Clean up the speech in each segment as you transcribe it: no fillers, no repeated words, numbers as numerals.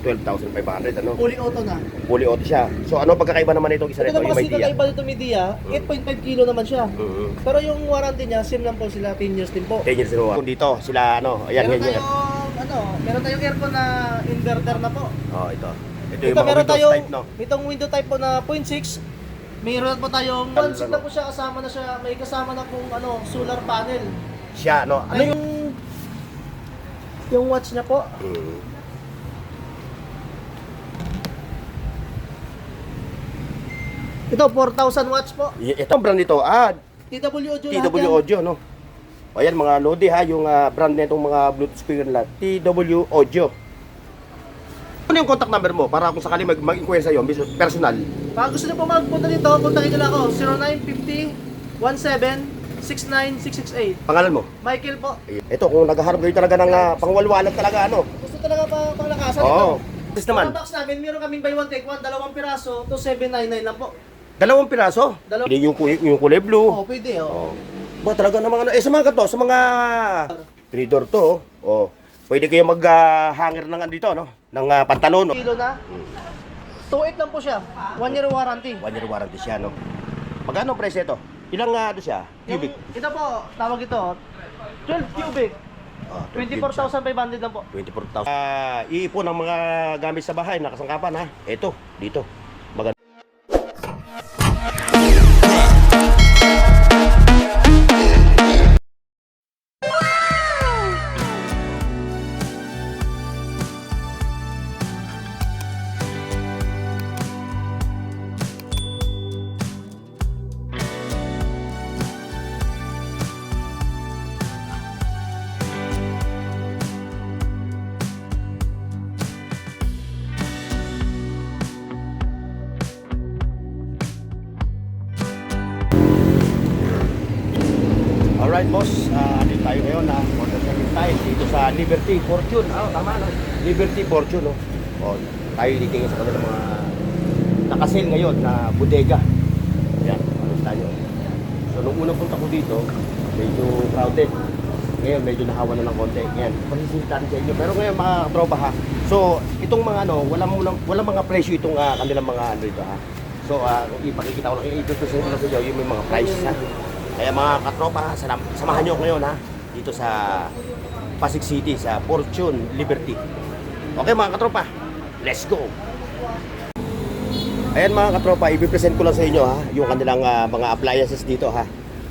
12,500 ano? Fully auto na. Fully auto siya. So ano pagkakaiba naman itong isa Ito nito, naman yung kasi may Dia? kakaiba nito Media, 8.5 kilo naman siya. Pero yung warranty niya, same lang po sila, 10 years din po. 10 years ago. Kung dito sila ano, ayan Meron ganyan. meron tayong aircon na inverter na po. Oh, ito. Ito Ito yung mga meron Windows tayong type, no? itong window type po na 0.6. Meron po tayong 1.6 na po siya, kasama na siya, may kasama na pong solar panel. Siya, no? Ano Ay, yung... yung watch niya po. Ito 4,000 watts po. Ito ang brand nito, TW Audio TW lahat yan. Audio, no? O yan, mga Lodi ha, yung brand nitong mga Bluetooth speaker nila, TW Audio. Ano yung contact number mo para kung sakali mag-inquire sa'yo, personal? Pag gusto niyo po magpunta dito, kontakin niyo lang ako. 0950-17-69668. Pangalan mo? Michael po. Ito, kung naghaharap kayo talaga ng pangwalwalan talaga, ano? Gusto talaga panglakasan ito. Oo. Tapos naman, Sa box namin, meron kaming buy one take one, 2 piraso, to 799 lang po. 2 piraso. Yung kulay blue. Oo, pwede Oh. Ba talaga namang ano, sa mga to, sa mga trador to, oh. Pwede kayo mag-hanger ng dito, no? Ng pantalon, no? Kilo na. 2.8 lang po siya. 1 year warranty. 1 year warranty siya, no? Magkano ang presyo ito? Ilang ano siya? Cubic? Ito po, tawag ito, 12 cubic. 24,500 lang po. 24,000. Iipon ang mga gamit sa bahay, nakasangkapan ha. Ito, dito. Maganda. Alright boss, dito tayo ngayon na motorcycle tayo dito sa Liberty Fortune. Tama no? Liberty Fortune, no? O, tayo dito sa kanilang mga nakasil ngayon na bodega. Yan, makita nyo. So, nung unang punta ko dito, medyo crowded. Ngayon, medyo nahawa na ng konti. Yan, pasisilitan sa inyo. Pero ngayon, mga tropa ha. So, itong mga ano, walang mga presyo itong kanilang mga ano dito ha. So, ipakikita ko lang, itutusin ko lang sa inyo yung may mga price ha. Kaya mga katropa, samahan nyo ngayon ha, dito sa Pasig City, sa Fortune Liberty. Okay mga katropa, let's go! Ayan mga katropa, i-present ko lang sa inyo ha, yung kanilang mga appliances dito ha.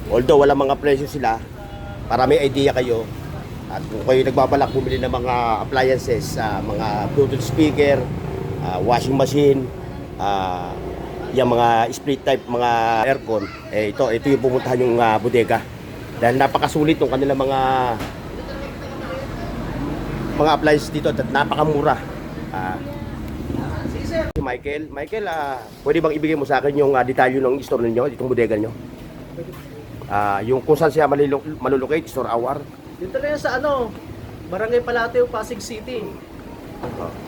Although wala mga presyo sila, para may idea kayo. At kung kayo nagbabalak bumili ng mga appliances, mga Bluetooth speaker, washing machine, yung mga split type, mga aircon, ito yung pumuntahan yung bodega. Dahil napakasulit yung kanilang mga appliances dito at napakamura. Si Michael, pwede bang ibigay mo sa akin yung detalye ng store ninyo, itong bodega nyo? Yung kung saan siya malulocate, store hour? Dito na yan sa Barangay Palateo, Pasig City.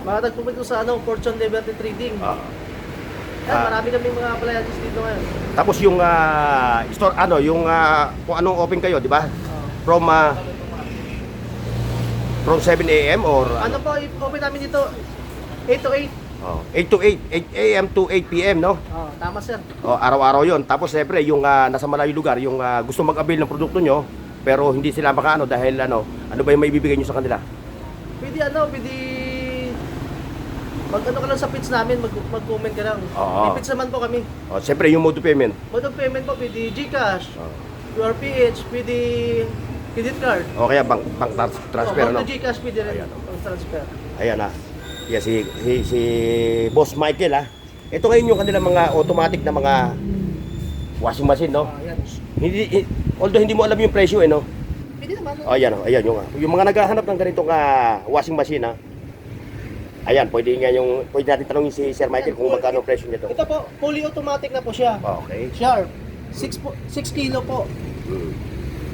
Makatagpupunta ko sa Fortune Liberty Trading. Marami kami mga appliances dito ngayon. Tapos yung store yung kung anong open kayo, di ba? From 7 AM or Ano po, open namin dito 8 to 8. 8 to 8 AM to 8 PM, no? Tama sir. Araw-araw 'yon. Tapos siyempre yung nasa malayo lugar, yung gusto mag-avail ng produkto nyo, pero hindi sila makaano dahil ano ba yung maibibigay nyo sa kanila? Pwede mag-ano ka lang sa page namin, mag-comment ka lang. Oo. May page naman po kami. Siyempre yung mode of payment. Mode of payment po, pwede GCash, URPH, pwede credit card. O kaya bank transfer, no? Bank to GCash pwede rin. Ayan, Bank transfer. Ayan na. Yeah, si Boss Michael Ito ngayon yung kanilang mga automatic na mga washing machine, no? Ayan. Although hindi mo alam yung presyo, no? Pwede naman. Ayan yung mga naghahanap ng ganitong washing machine, ayan, pwede natin tanongin si Sir Michael kung magkano ang presyo nito. Ito po, fully automatic na po siya. Okay. Sharp. 6 kilo po.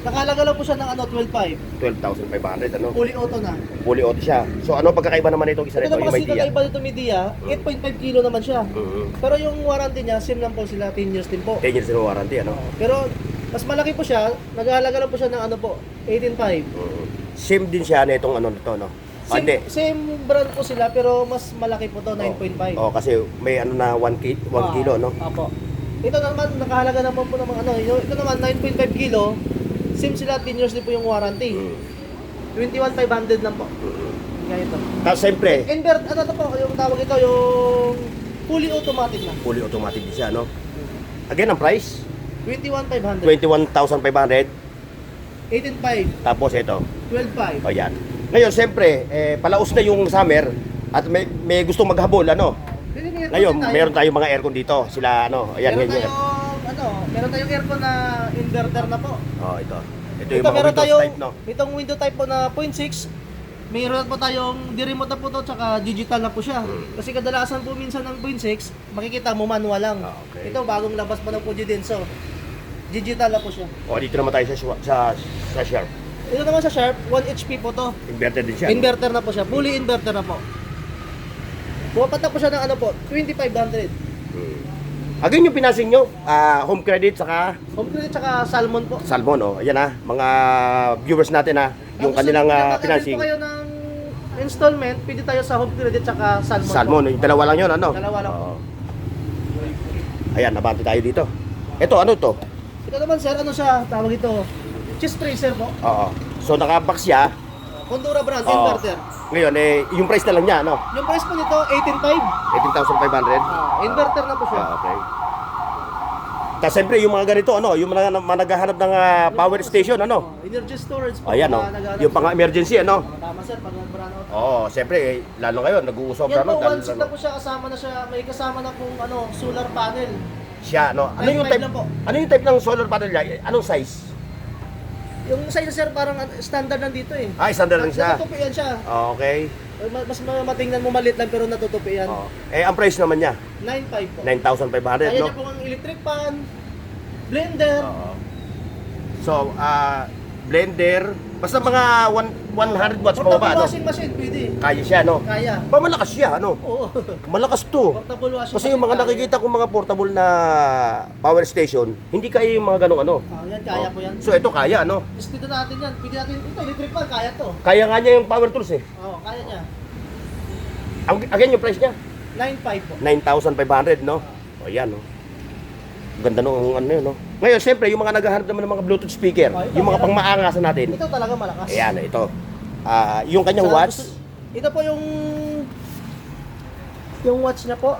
Nakalaga lang po siya ng 12.5. 12,500, ano? Fully auto na. Fully auto siya. So ano pagkakaiba naman itong isa Ito nito, naman yung may kasi Dia? kakaiba nito Media, 8.5 kilo naman siya. Pero yung warranty niya, same lang po sila, 10 years din po. 10 years na warranty, ano? Pero mas malaki po siya, nag-aalaga lang po siya ng 18.5. Same din siya na itong nito, no? hindi. Same brand po sila pero mas malaki po to, 9.5. Oh, kasi may ano na 1 kilo, no? Apo. Ito naman, nakahalaga naman po ng mga ano, ito naman 9.5 kilo. Same sila, 10 years din po yung warranty. 21,500 lang po. Ganito. Tapos siyempre, Ano to po, yung tawag ito, yung fully automatic na. fully automatic din siya, no? Again, ang price, 21,500. 21,500. 18,500. Tapos ito, 12,500. o yan. Ngayon, siyempre, palaos na yung summer at may gusto maghabol, ano? Ngayon, meron tayong mga aircon dito. Sila, ano, ayan, meron ganyan. meron tayong aircon na inverter na po. Oh, ito. Ito Ito yung mga meron Windows tayong type, no? itong window type po na 0.6. Meron po tayong di-remote na po to, tsaka digital na po siya. Kasi kadalasan po minsan ng 0.6, makikita mo manual lang. Okay. Ito bagong labas pa ng Fuji Denso. Digital na po siya. O, dito naman tayo sa Sharp. Ito naman sa Sharp, 1 HP po to. Inverter din siya. no? Inverter na po siya, fully inverter na po. Bumapat na po siya ng ano po, 2,500. Again, yung pinasing nyo, home credit, saka Home credit tsaka salmon po. Salmon, oh. Ayan mga viewers natin yung kanilang financing. Kung kayo ng installment, pwede tayo sa home credit tsaka salmon. Salmon, yung dalawa lang yun, ano? Dalawa lang. Oo. Ayan, nabante tayo dito. Ito, ano to? Ito naman sir, ano siya, tawag ito, cheese freezer po. Oo. So, nakabox siya. Condura brand, Oo. inverter. Ngayon, yung price na lang niya, ano? Yung price po nito, 18,500. 18,500. Inverter na po siya. Okay. Tapos, siyempre, yung mga ganito, ano? Yung mga naghahanap ng power station, ano? Energy storage po. Ayan, oh. Yung pang emergency, ano? Tama sir, pag nag-brown out. Oo, siyempre, lalo ngayon, nag-uusap Yan na, po, no? one seat na po siya, kasama na siya, may kasama na pong solar panel. Siya, no? Ano yung 9.5 type? lang po. Ano yung type ng solar panel niya? Anong size? Yung size sir, parang standard nandito eh. Standard lang siya. Natutupian siya. Okay. Mas matingnan mo maliit lang pero natutupian. Oh. Ang price naman niya, 9.5 po. 9,500, Kaya no? niya po ang electric pan, blender. Oo. So, blender, basta mga 100 watts pa ba, ano? Washing machine, pwede. Kaya siya, no? Kaya. Malakas siya, ano? Oo. Malakas to. Portable washing Kasi yung mga machine, nakikita kong mga portable na power station, hindi kaya yung mga ganong ano. Yan, kaya po yan. So, ito kaya, no? Tapos dito natin yan. Pwede natin, ito, electric pan, kaya to. Kaya nga niya yung power tools, eh. Oo, kaya niya. Again, yung price niya, 9.5 po. 9,500, no? O, yan, no? Ganda nung ano yun, no? Ngayon, siyempre, yung mga naghahanap naman ng mga Bluetooth speaker, yung mga pangmaangasan natin, Ito talaga malakas. ayan, ito. Yung kanyang Sa- watts, Ito po yung watch niya po.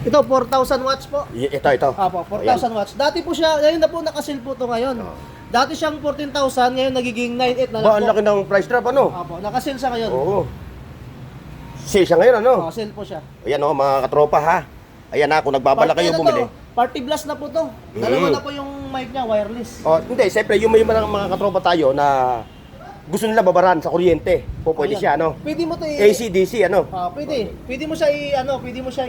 Ito 4,000 watts po. ito. Apo, 4,000 watts. Dati po siya, ngayon na po nakasil po to ngayon. Oo. Dati siyang 14,000, ngayon nagiging 9,800 na lang Ba, ang po. laki ng price drop, ano? Apo, nakasil siya ngayon. Oo. Sale siya ngayon, ano? Sale po siya. Ayan, oh, mga katropa, ha? Ayan na, kung nagbabala kayo Ano bumili. to? Party blast na po to. Dalawa na po yung mic niya, wireless. Oh, hindi, siyempre, yung may mga katropa tayo na gusto nila babaran sa kuryente, pwede Ayan. siya, ano? Pwede mo to AC, DC, ano? pwede. Pwede mo siya pwede mo siya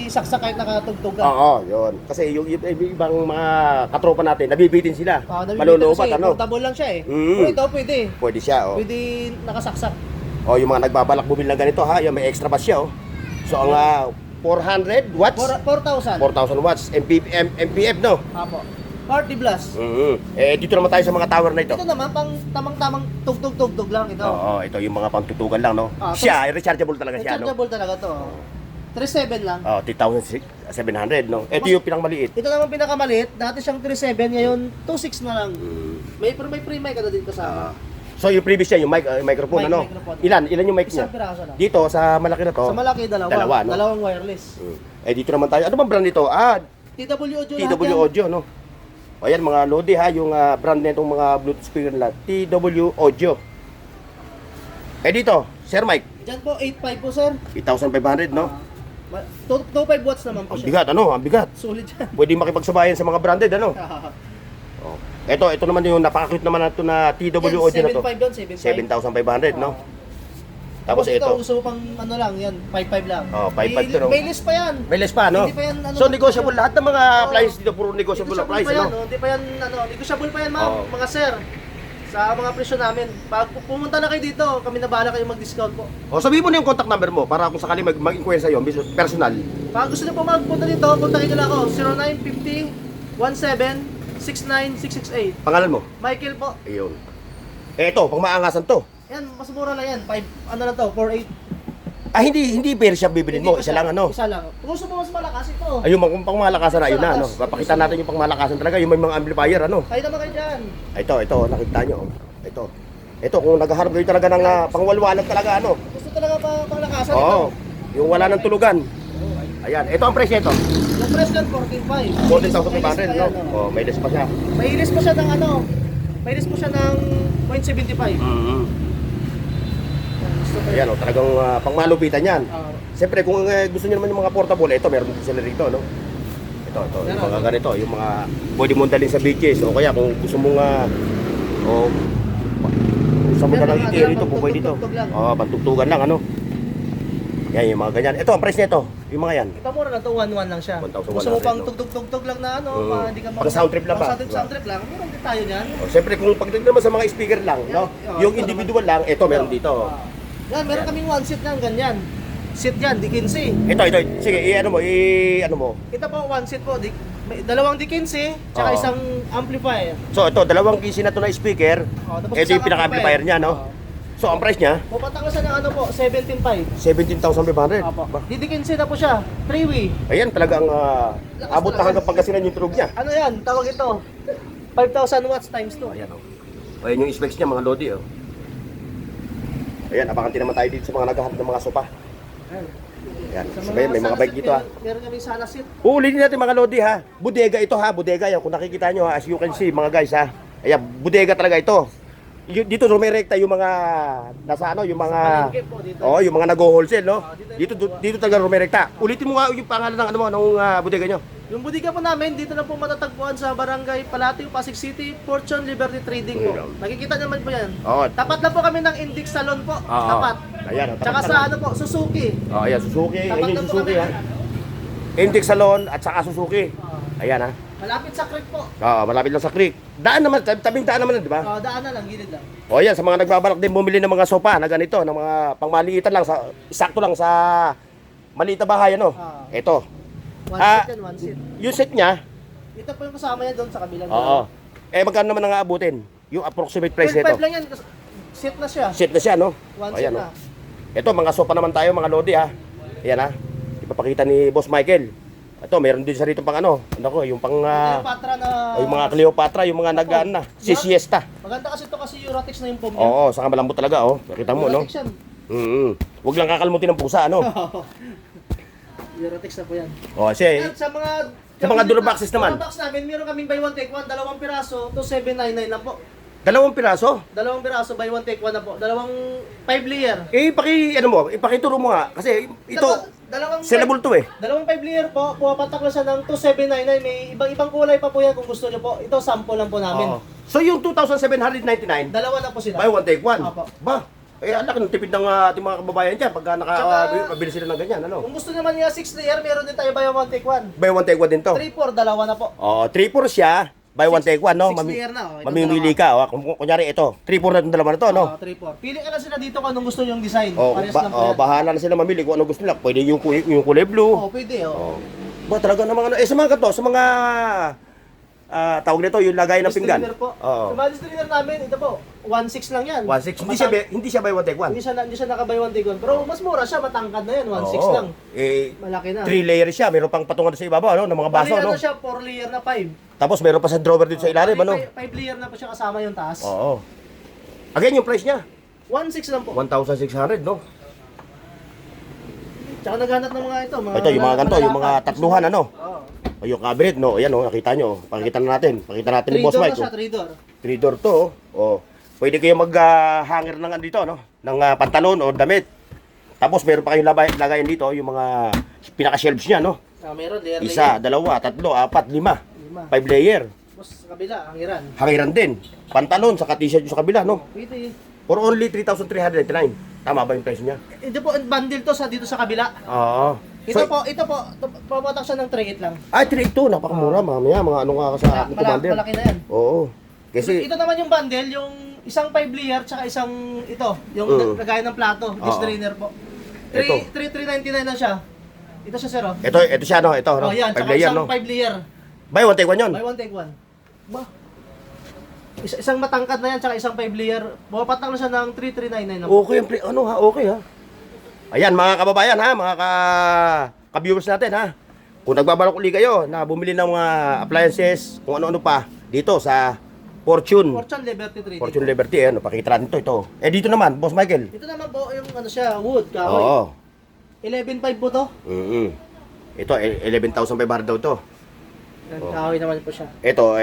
isaksak kahit nakatugtog ka. Oo, yun. Kasi yung ibang mga katropa natin, nabibitin sila. Nabibitin Malulubat, kasi ano? portable lang siya eh. Mm. Pero ito pwede. Pwede siya, oh. Pwede nakasaksak. Oh, yung mga nagbabalak bumili ng ganito, ha? Yung may extra pa siya, oh. So, ang 400 watts? 4,000. 4,000 watts. MPF, no? Apo. Party blast. Dito naman tayo sa mga tower na ito. Ito naman pang tamang tugtog lang ito. Oo, ito yung mga pangtutugan lang, no? Ah, Siya, rechargeable talaga siya, no? Rechargeable talaga to. 3.7 lang. 3,700, no? Ito yung pinakmaliit. Ito naman pinakamaliit. Dati siyang 3.7, ngayon 2.6 na lang. May pre-mic ka na din kasama. So yung previous siya, yung microphone, ano? Microphone. Ilan yung mic niya? Isang piraso lang. Dito, sa malaki na to? Sa malaki, dalawa. Dalawa, no? Dalawang wireless. Dito naman tayo. Ano bang brand nito? TW Audio lahat TW yan. Audio, no? O yan, mga Lodi, ha? Yung brand na itong mga Bluetooth speaker nila. TW Audio. Dito, Sir Mike, Diyan po, 8.5 po sir. 8,500, no? 2.5 watts naman po Ang siya. bigat, ano? Ang bigat. Sulit yan. Pwede makipagsabayan sa mga branded, ano? Ito naman yung napaka-cute naman na ito na TW Audio na to. 7.5 doon, 7.5. 7,500, no? Tapos ito. Gusto mo pang ano lang, yan, 5.5 lang. 5.5 to, no? May list pa yan. May less pa, no? Hindi pa yan, ano, So, negotiable lahat ng mga Oo. appliances dito, puro negotiable na price, pa yan, ano? Hindi pa yan, negotiable pa yan, ma'am, Oo. mga sir. Sa mga presyo namin. Pag pumunta na kayo dito, kami na bahala kayo mag-discount po. O, sabihin mo na yung contact number mo para kung sakali mag-inquire sa'yo, personal. Pag gusto niyo po magpunta dito, kontakin nyo lang ako, 0950 17 69668. Pangalan mo? Michael po. Ayun. Ito, pang maangasan to. Yan, mas mura lang yan. 5, ano na to, 48. Ah, hindi pair siya bibilin mo. Hindi Isa pa lang siya. ano. Isa lang. Kung gusto mo mas malakas ito. Ayun, pang malakasan na, ayun na, ano. Malakas. Papakita natin yung pang malakasan talaga, yung may mga amplifier, ano. Kayo naman kayo dyan. Ito, nakita nyo. Ito, kung naghaharap kayo talaga ng pangwalwalan talaga, ano. Gusto talaga panglakasan ito. Oo, yung wala ng tulugan. Ayan, ito ang presyo ito. Yung press lang, 14.5. 14,500, no? Oh, may less pa siya. May ilis pa siya ng ano. May ilis pa siya ng 0.75. Gusto ko Ayan, talagang pangmalupitan yan. Siyempre, kung gusto niyo naman yung mga portable, ito, meron din sila rito, no? Ito, yung mga ganito, yung mga pwede mong dalhin sa beaches, o kaya kung gusto mong, gusto mo na lang i-carry dito, kung pwede dito. Pantugtugan lang, ano? Yan, yung mga ganyan. Ito, ang price nito, yung mga yan. Ito mura na to, 1.1 lang siya. 1,100, Gusto mo pang no? tugtog-tugtog lang na ano, hindi ka Pang sound trip lang ba? Sound trip lang. Meron din tayo niyan. Siyempre, kung pagdating naman sa mga speaker lang, no? Yung individual lang, ito, meron dito. Yan, meron kaming one seat lang, ganyan. Seat yan, di 15. Ito, sige, ano mo. Ito po, one seat po, may dalawang di 15, tsaka Oo. isang amplifier. So, ito, dalawang kisi na to na speaker. Tapos Ito isang yung pinaka-amplifier niya, no? So, ang price niya, Pupunta ko siya ng ano po, 17.5. 17,500. Opo. Di 15 na po siya, 3-way. Ayan, talagang abot na hanggang Pangasinan yung tunog niya. Ano yan, tawag ito, 5,000 watts times 2. Ayan, Ayan yung specs niya, mga Lodi, Ayan, abangan din naman tayo dito sa mga naghahanap ng mga sopa. Ayan, sabay, may mga bike dito, Meron kami sana seat. Ulitin natin mga Lodi, ha. Bodega ito, ha. Bodega yan. Kung nakikita nyo, as you can see, mga guys, ha. Ayan, bodega talaga ito. Dito rumirekta yung mga nasa ano, yung mga Palengke po dito. yung mga nag-wholesale, no. Dito Dito talaga rumirekta. Ulitin mo nga yung pangalan ng ano mo, ng bodega nyo. Yung bodega po namin, dito na po matatagpuan sa Barangay Palatio, Pasig City, Fortune Liberty Trading po. Nakikita naman po yan. Oo. Tapat lang po kami ng Index Salon po. Oo. Tapat. Ayan, Tsaka sa ano po, Suzuki. Ayan, Suzuki. Tapat Ayan lang yung po Suzuki, kami. ha. Index Salon at saka Suzuki. Ayan, ha. Malapit sa creek po. Malapit lang sa creek. Daan naman, tabing daan naman, di ba? Daan na lang, gilid lang. O yan, sa mga nagbabalak din bumili ng mga sopa na ganito, ng mga pangmaliitan lang, sakto lang sa maliit na bahay, ano? Ito. One seat yan, one seat. Yung set niya, Ito po yung kasama niya doon sa kabilang. oo. Magkano naman ang aabutin? Yung approximate price 12.5 nito. lang yan. Seat na siya. Set na siya, no? One O, seat yan, na. Ito, mga sopa naman tayo, mga Lodi, ha? Ayan, ha? Ipapakita ni Boss Michael. Ito, meron din sa rito pang ano ko, yung pang Cleopatra na... yung mga Cleopatra, yung mga nagaan na, si siesta. Maganda kasi ito kasi Eurotex na yung foam niya. Oo, saka malambot talaga, Nakita mo, no? Eurotex yan. Huwag lang kakalimutin ng pusa, ano? Eurotex na po yan. Kasi At sa mga... Sa mga Duraboxes naman. Durabox namin, meron kaming buy one take one, dalawang piraso, to 799 lang po. dalawang piraso. Dalawang piraso, buy one take one na po. Dalawang 5 layer. Ipakituro mo nga kasi ito Dalawang sellable to eh. Dalawang 5 layer po, pumapatak lang siya ng 2799. May ibang kulay pa po yan kung gusto niyo po. Ito sample lang po namin. Oo. So yung 2,799, Dalawa na po sila. buy one take one. Opo. Ba? Ang laki ng tipid ng ating mga kababayan dyan pagka nakabili sila ng ganyan, ano? Kung gusto naman niya 6 layer, meron din tayo buy one take one. Buy one take one din to. 3-4, dalawa na po. Oo, 3-4 siya, buy one take one, no? 6 layer na. Ito Mamimili ka, kung kunyari ito, 3-4 na itong dalawa na to, no? 3-4. Pili ka na sila dito kung anong gusto niyong design. Oh, Parehas lang po yan. bahala na sila mamili kung ano gusto nila. Pwede yung kulay blue. Pwede. Ba talaga namang ano, sa mga ganito, sa mga tawag nito, yung lagay ng pinggan. Distributor po. Oo. Sa mga distributor namin, ito po, 1.6 lang yan. 1.6. Hindi siya buy one take one. Hindi siya naka-buy one take one. Pero mas mura siya, matangkad na yan, 1.6 Oo. lang. Malaki na. 3 layer siya, meron pang patungan sa ibabaw, ano, ng mga baso, Bali no? na siya, 4 layer na 5. Tapos meron pa sa drawer dito sa ilalim, ano? 5 layer na po siya kasama yung taas. Oo. Again, yung price niya, 1.6 lang po. 1,600, no? Tsaka naghanap ng mga ito. Ito, yung mga ganito, yung mga tatluhan, ano? Oo. O, yung cabinet, no? Ayan, oh, nakita nyo. Pakita na natin. Pakita natin ni Boss 3 door na Mike. siya, 3 door. 3 door to, oh. Pwede kayo mag-hanger ng dito, no? Ng pantalon o damit. Tapos meron pa kayong lagayan dito, yung mga pinaka-shelves niya, no? Meron, layer Isa, dalawa, tatlo, apat, lima. 5. 5 layer. Tapos sa kabila, hangiran. Hangiran din. Pantalon, saka t-shirt yung sa kabila, no? Pwede. For only 3,399. Tama ba yung price niya? Ito po, bundle to sa dito sa kabila. Oo. Ito po, papatak siya ng 3.8 lang. Ay, 3,200. Napakamura, mamaya. Mga ano nga sa aking commander. Malaki na yan. Oo. Kasi, Ito naman yung bundle, yung isang 5 layer, tsaka isang ito, yung kagaya ng plato, dish drainer po. Ito. 3,399 na siya. Ito siya, sir, oh. ito siya, no? Ito, no? Oh, yan, 5 tsaka layer, isang no? 5 layer. Buy one, take one yun. Buy one, take one. Ba? Isang matangkad na yan, tsaka isang 5 layer. Bumapatak na siya ng 3,399 na. Okay, ano ha, okay ha. Ayan mga kababayan ha, mga ka-viewers natin ha. Kung nagbabalak uli kayo na bumili ng mga appliances, kung ano-ano pa, dito sa Fortune Liberty 3D. Fortune Liberty, ano, pakikita natin ito. Dito naman, Boss Michael. Ito naman po yung ano siya, wood, kahoy. Oo. 11.5 po to. Ito, 11,500 daw to. Yan, kahoy naman po siya. Ito,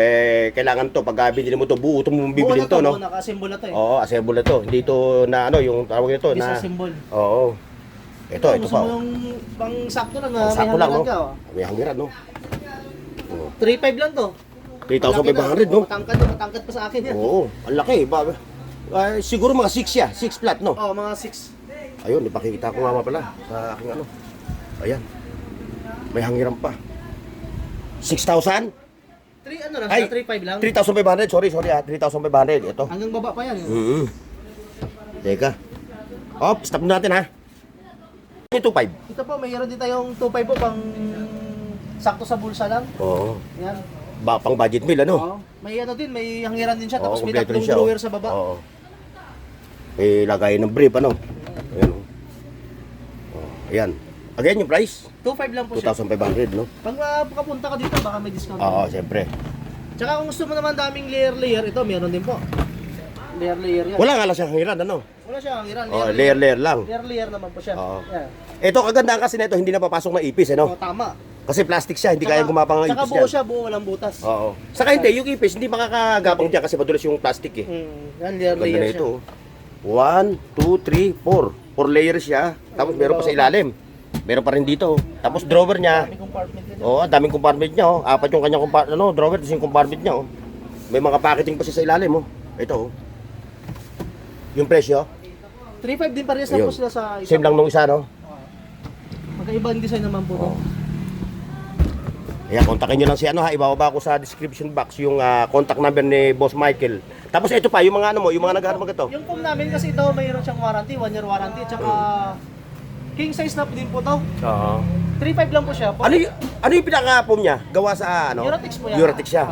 kailangan to, pag binili mo to, buo itong bibilin to, no? Buo na to, naka-symbol na to eh. Oo, assemble na to. Hindi to na ano, yung tawag nito na... Isa-symbol. Oo. Ito Gusto pa. mo yung pang sakto lang na may Sakto lang, hangganan no? ka. Oh. May hangiran, no? 3.5 lang to. 3,500, no? Matangkad pa sa akin yan. Oo, ang laki. Siguro mga 6 siya, 6 flat, no? Oo, mga 6. Ayun, ipakikita ko nga pala sa aking ano. Ayan. May hangiran pa. 6,000? 3 ano lang, Ay, 3.5 lang. 3,500. Sorry 3,500. Ito. Hanggang baba pa yan. Teka. Stop natin ha. 2,500. Ito po, mayroon din tayong 2.5 po pang sakto sa bulsa lang. Oo. Yan. Pang budget meal, ano? Oo. May ano din, may hangiran din siya. Oo, Tapos may kompleto rin tatlong siya, drawer sa baba. Oo. May lagayan ng brief, ano? Ayan, oh. Ayan. Again, yung price? 2.5 lang po siya. 2,500, no? Pag makapunta ka dito, baka may discount. Oo, siyempre. Tsaka kung gusto mo naman daming layer, ito meron din po. Layer yan. Wala nga lang siyang hangiran, ano? Wala siya hangiran. Layer lang. Layer naman po siya. Oo. Yan. Ito, kagandahan kasi nito, hindi na papasok na ipis, ano? Oo, tama. Kasi plastic siya, hindi kaya gumapang ng Tsaka ipis buo yan. siya, buo walang butas. Oo. Saka hindi, yung ipis, hindi makakagapang dyan kasi madulas yung plastic eh. Yan, Ganda layer na siya. ito. 1, 2, 3, 4. 4 layers siya. Tapos meron pa sa ilalim. Meron pa rin dito. Tapos drawer niya. May compartment din. Oo, daming compartment niya. Oh. 4 yung kanyang drawer. Tapos yung compartment niya. Oh. May mga packaging pa siya sa ilalim. Oh. Ito. Oh. Yung presyo. 3.5 din pa rin Ayun. po sila sa isa. Same lang nung isa, no? Magkaibang design naman po. Oo. Ayan, kontakin nyo lang si ano ha. Ibababa ko sa description box yung contact number ni Boss Michael. Tapos ito pa, yung mga ano mo, yung mga naghahanap mag ito. Yung phone namin kasi ito mayroon siyang warranty, 1 year warranty, tsaka king size na po din po to. Oo. 3.5 lang po siya. Ano yung pinaka-foam niya? Gawa sa ano? Eurotex po yan. Eurotex siya.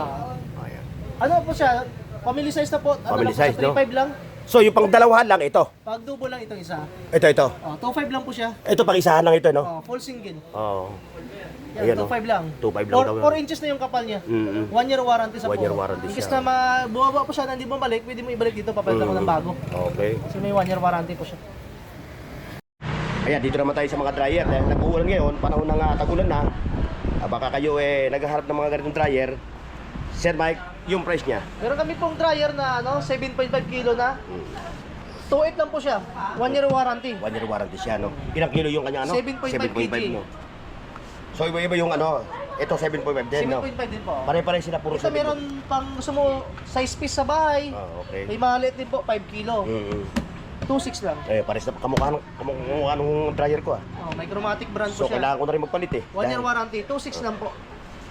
Ayan. Ano po siya? Family size na po. Family lang po size, siya, no? 3.5 lang. So yung pang dalawahan lang ito. Pag double lang itong isa. Ito. 2.5 lang po siya. Ito pang isahan lang ito, no? Full single. Oo. Yan, Ayan, 2.5 lang. 2.5 lang daw. 4 inches na yung kapal niya. 1 Mm-mm. year warranty sa 1 year warranty Inkes siya. na bumaba po siya na hindi bumalik, pwede mo ibalik dito, papalitan ko ng bago. Okay. Kasi may 1 year warranty po siya. Ayan, dito naman tayo sa mga dryer. Dahil nag-uulan ngayon, panahon ng tagulan na. Baka kayo naghaharap ng mga ganitong dryer. Sir Mike, yung price niya. Meron kami pong dryer na 7.5 kilo na. 2.8 lang po siya. 1 year warranty. 1 year warranty siya, no? Ilang kilo yung kanya, ano? 7.5 kg. no? So iba-iba yung ano, ito 7.5 din, no? 7.5 din po. Pare-pare sila puro Ito meron pang gusto mo size piece sa bahay. Okay. May maliit din po, 5 kilo. 2.6 lang. Pares na kamukha nung dryer ko, ah. May chromatic brand po So siya. kailangan ko na rin magpalit, eh. 1 year warranty, 2.6 lang po.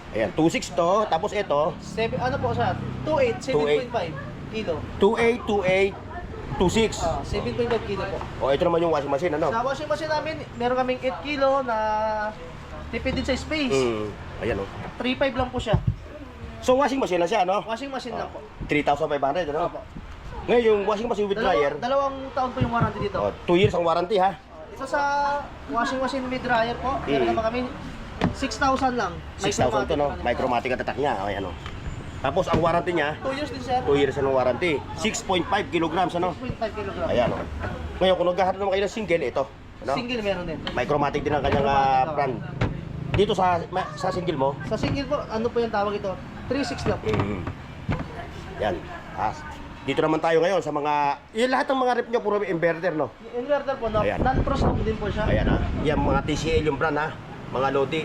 Ayan, 2.6 to, tapos ito, Ano po siya? 2.8, 7.5 kilo. 2.8, 2.6. 7.5 kilo po. O, ito naman yung washing machine, ano? Sa washing machine namin, meron kaming 8 kilo na tipid din sa space. Ayan, oh. 3.5 lang po siya. So washing machine na siya, no? Washing machine lang po. 3,500, ano? Opo. Ngayon, yung washing machine with dryer, Dalawang taon po yung warranty dito. 2 years ang warranty, ha? Ito sa washing machine with dryer po, meron naman kami 6,000 lang. 6,000 to, no? May chromatic at tatak niya, ayan, oh. Tapos ang warranty niya, 2 years din sir. 2 years ang warranty. 6.5 kilograms, ano? 6.5 kg. Ayan, oh. Ngayon, kung naghahanap naman kayo ng single, ito. Ano? Single meron din. May chromatic din ang kanyang brand. Dito sa single mo, Sa single po, ano po yung tawag ito? 3.6 lang po. yan. Dito naman tayo ngayon sa mga, yung lahat ng mga rep nyo, puro inverter, no? Yung inverter po, Ayan. non-pros din po siya. Ayan, ha. Yan, mga TCL yung brand, ha. Mga Lodi.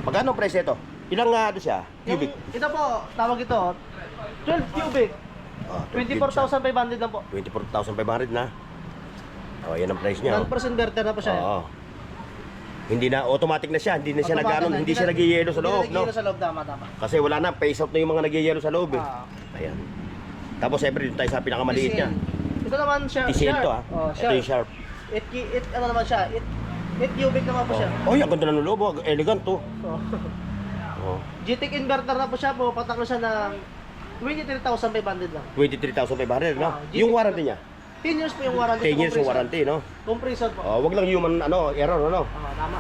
Magkano ang price ito? Ilang ano siya? Cubic? Ito po, tawag ito, 12 cubic. 24,500 lang po. 24,500 na. Oh, yan ang price niya. Non-pros inverter na po siya. Oo. Hindi na automatic na siya, hindi na siya Automatic nag-ano, na, hindi siya nag-yelo sa loob, Hindi no? na sa loob, tama. Kasi wala na, phase out na yung mga nag-yelo sa loob, eh. Ah. Ayan. Tapos siyempre dito tayo sa pinakamaliit niya. Ito naman siya, TCL to, ha. Oh, Ito yung sharp. Ano naman siya? 8 cubic naman po siya. Oh, yan, ganda na ng loob, oh. Elegant to. Oh. Oh. GTEC inverter na po siya po, patak na siya ng 23,500 lang. 23,500, no? Ah, Yung warranty niya. 10 years po yung warranty. 10 years yung warranty, no? Compressor po. Oh, wag lang human error, ano? Tama.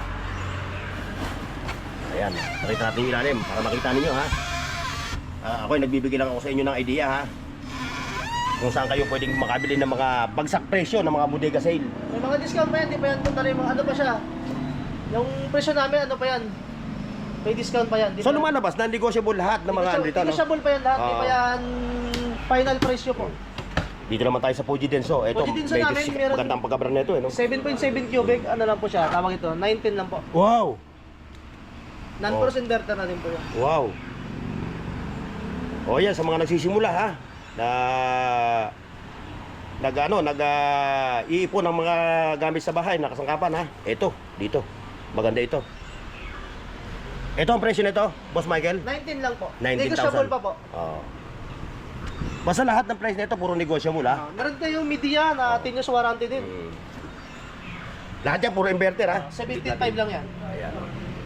Ayan, nakita natin yung ilalim para makita ninyo, ha? Ako ay nagbibigay lang ako sa inyo ng idea, ha? Kung saan kayo pwedeng makabili ng mga bagsak presyo ng mga bodega sale. May mga discount pa yan, di pa yan totally mga ano pa siya. Yung presyo namin, ano pa yan? May discount pa yan. Di So pa yan- lumalabas na negotiable lahat ng mga andito, no? Negotiable pa yan lahat, di pa Ah. yan final presyo po. Dito naman tayo sa Fuji Denso. Ito, Fuji Denso medyo namin, meron- magandang pagkabran nito, eh, no? 7.7 cubic, ano lang po siya, tawag ito, 19 lang po. Wow! Non-cross inverter na din po yan. Wow! O yan, sa mga nagsisimula, ha? Iipon ng mga gamit sa bahay, nakasangkapan, ha? Ito, dito. Maganda ito. Ito ang presyo nito, Boss Michael? 19 lang po. 19,000. Negotiable pa po. Oo. Basta lahat ng price nito puro negotiable, ha? Meron tayong media na 10 years warranty din. Lahat yan puro inverter, ha? 75 lang yan. Ayan.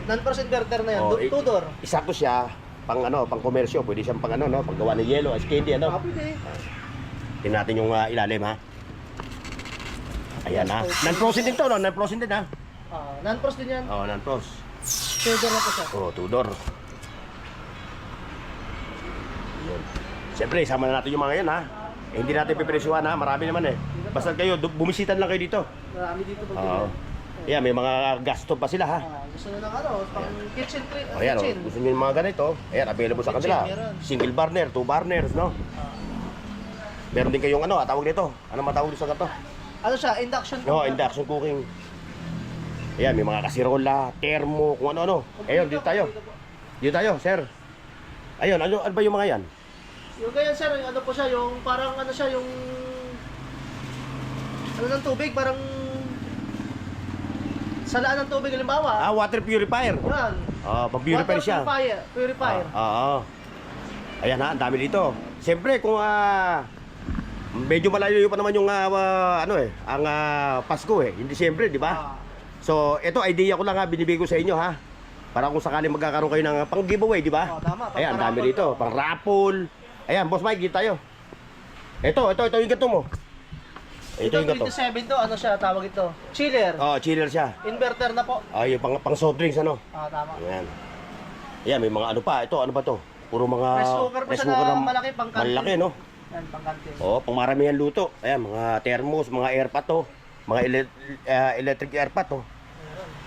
Non-cross inverter na yan, Oh, two-door. Isakto siya pang pang komersyo, pwede siyang pang paggawa ng yelo, ice candy, ano? Pwede. Tingnan natin yung ilalim, ha. Ayan, ha. Non-frozen din to, no? Non-frozen din, ha. Non-cross din yan. Oh, non-frost. Two-door na po siya. Oh, two-door. Yun. Siyempre, isama na natin yung mga yan, ha. Hindi natin pipresyuhan, ha. Marami naman, eh. Basta kayo, bumisitan lang kayo dito. Marami dito pag Oo. Ayan, may mga gasto pa sila, ha. gusto nyo ng ano, pang kitchen. O yan, kitchen. gusto nyo yung mga ganito, ayan, available sa kanila. Meron. Single burner, 2 burners, no? Meron din kayong tawag nito. Ano matawag dito sa ganito? Ano siya, induction. No, induction cooking. Ayan, may mga kasirola, termo, kung ano-ano. Ayun, dito tayo. Dito tayo, sir. Ayun, ano ba yung mga yan? Yung ganyan sir, ano po siya, yung parang ano siya, yung ano ng tubig, parang salaan ng tubig, halimbawa. Water purifier. Yan. Pag-purify siya. Purifier. Oo. Ayan ha, ang dami dito. Siyempre, kung medyo malayo pa naman yung ang Pasko eh. Hindi siyempre, di ba? So, ito idea ko lang binibigay ko sa inyo ha. Para kung sakali magkakaroon kayo ng pang giveaway, di ba? Tama. Ayan, ang dami dito. Pang raffle. Ayan, Boss Mike, dito tayo. Ito yung gato mo. Ito yung gato. 27 to, ano siya, tawag ito? Chiller. Chiller siya. Inverter na po. Yung pang soft drinks, ano? Tama. Ayan. Ayan, may mga ano pa. Ito, ano ba to? Puro mga Rice cooker po siya na malaki, pang kantin. malaki, no? Yan, pang kantin. Pang maramihan luto. Ayan, mga thermos, mga airpot to. Mga electric airpot to.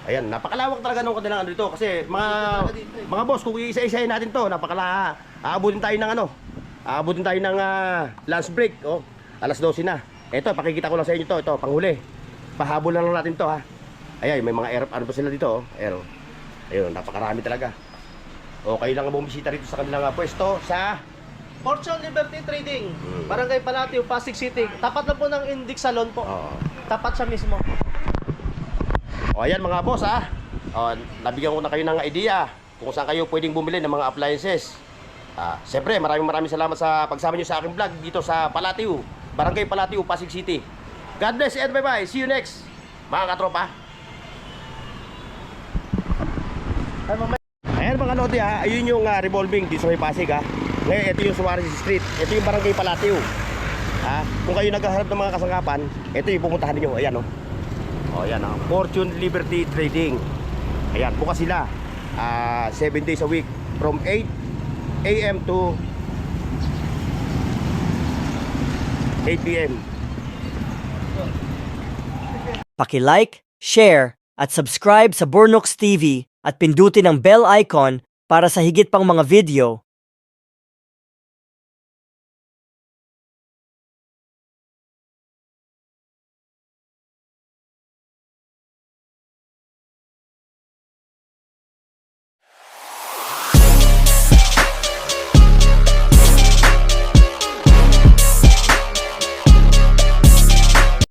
Ayan, napakalawak talaga nung kanilang dito kasi mga boss, kung isa-isahin natin to, aabutin tayo ng aabutin tayo ng lunch break, alas 12 na. Ito, pakikita ko lang sa inyo ito, panghuli. Pahabol na lang natin to, ha. Ayan, may mga ano pa sila dito, ayun, napakarami talaga. Kayo lang bumisita rito sa kanilang pwesto sa Fortune Liberty Trading, Barangay Palatio, Pasig City. Tapat na po ng Index Salon po. Tapat siya mismo. Ayan mga boss, ha. Nabigyan ko na kayo ng idea kung saan kayo pwedeng bumili ng mga appliances. Siyempre, maraming salamat sa pagsama nyo sa aking vlog dito sa Palatio, Barangay Palatio, Pasig City. God bless and bye-bye. See you next, mga katropa. Ayan mga lodi, ha. Ayun yung revolving dito sa Pasig, ha. Ngayon, ito yung Suarez Street. Ito yung Barangay Palatio. Kung kayo naghahanap ng mga kasangkapan, ito yung pupuntahan niyo. Ayan, ayan, Fortune Liberty Trading. Ayan, bukas sila 7 days a week from 8 AM to 8 PM. Paki-like, share, at subscribe sa Bornox TV at pindutin ang bell icon para sa higit pang mga video.